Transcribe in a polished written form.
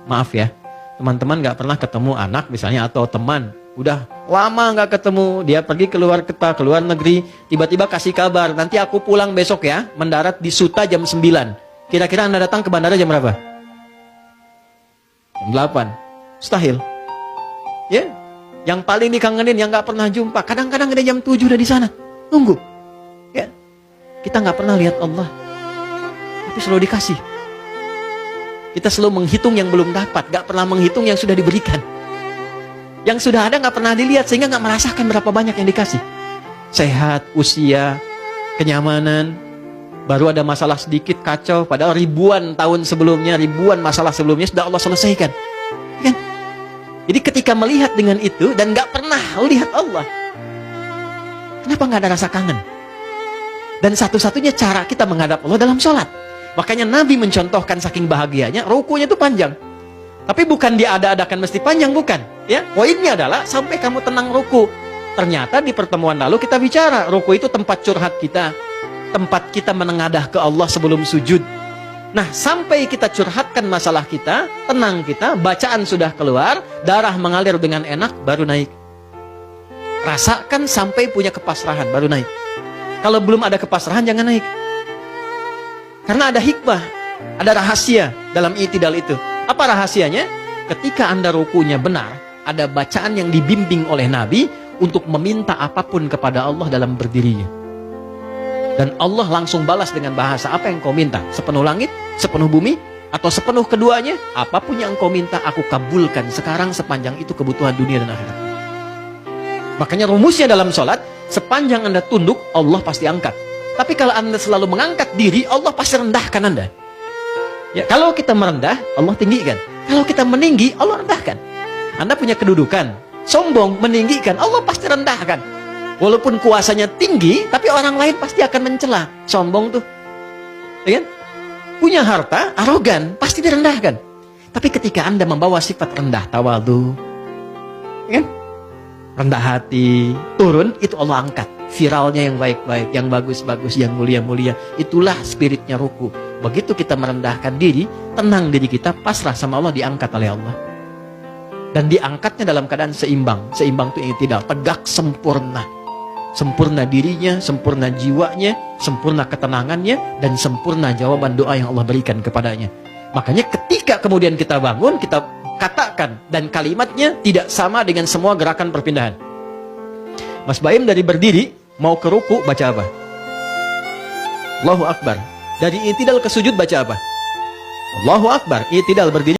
maaf ya, teman-teman nggak pernah ketemu anak misalnya atau teman, udah lama nggak ketemu, dia pergi keluar kota, keluar negeri, tiba-tiba kasih kabar, nanti aku pulang besok ya, mendarat di Suta jam 9. Kira-kira Anda datang ke bandara jam berapa? Jam 8. Mustahil. Ya, yang paling dikangenin, yang nggak pernah jumpa, kadang-kadang ada jam 7 udah di sana, nunggu. Ya, kita nggak pernah lihat Allah, tapi selalu dikasih. Kita selalu menghitung yang belum dapat, gak pernah menghitung yang sudah diberikan. Yang sudah ada gak pernah dilihat, sehingga gak merasakan berapa banyak yang dikasih. Sehat, usia, kenyamanan, baru ada masalah sedikit kacau, padahal ribuan tahun sebelumnya, ribuan masalah sebelumnya sudah Allah selesaikan. Kan? Jadi ketika melihat dengan itu, dan gak pernah lihat Allah, kenapa gak ada rasa kangen? Dan satu-satunya cara kita menghadap Allah dalam sholat. Makanya Nabi mencontohkan saking bahagianya, rukunya itu panjang. Tapi bukan diada-adakan mesti panjang, bukan. Ya, poinnya adalah sampai kamu tenang ruku. Ternyata di pertemuan lalu kita bicara, ruku itu tempat curhat kita, tempat kita menengadah ke Allah sebelum sujud. Nah, sampai kita curhatkan masalah kita, tenang kita, bacaan sudah keluar, darah mengalir dengan enak, baru naik. Rasakan sampai punya kepasrahan, baru naik. Kalau belum ada kepasrahan, jangan naik. Karena ada hikmah, ada rahasia dalam i'tidal itu. Apa rahasianya? Ketika Anda rukunya benar, ada bacaan yang dibimbing oleh Nabi untuk meminta apapun kepada Allah dalam berdirinya. Dan Allah langsung balas dengan bahasa, apa yang kau minta? Sepenuh langit, sepenuh bumi, atau sepenuh keduanya? Apapun yang kau minta, aku kabulkan sekarang sepanjang itu kebutuhan dunia dan akhirat. Makanya rumusnya dalam sholat, sepanjang Anda tunduk, Allah pasti angkat. Tapi kalau Anda selalu mengangkat diri, Allah pasti rendahkan Anda. Ya, kalau kita merendah, Allah tinggikan. Kalau kita meninggi, Allah rendahkan. Anda punya kedudukan, sombong, meninggikan, Allah pasti rendahkan. Walaupun kuasanya tinggi, tapi orang lain pasti akan mencela. Sombong tuh. Ya kan? Punya harta, arogan, pasti direndahkan. Tapi ketika Anda membawa sifat rendah, tawadhu, ya kan? Rendah hati, turun, itu Allah angkat. Viralnya yang baik-baik, yang bagus-bagus, yang mulia-mulia. Itulah spiritnya ruku. Begitu kita merendahkan diri, tenang diri kita, pasrah sama Allah, diangkat oleh Allah. Dan diangkatnya dalam keadaan seimbang. Seimbang itu i'tidal, tegak, sempurna. Sempurna dirinya, sempurna jiwanya, sempurna ketenangannya, dan sempurna jawaban doa yang Allah berikan kepadanya. Makanya ketika kemudian kita bangun, kita katakan, dan kalimatnya tidak sama dengan semua gerakan perpindahan. Mas Baim dari berdiri mau ke ruku baca apa? Allahu Akbar. Dari i'tidal ke sujud baca apa? Allahu Akbar. I'tidal berdiri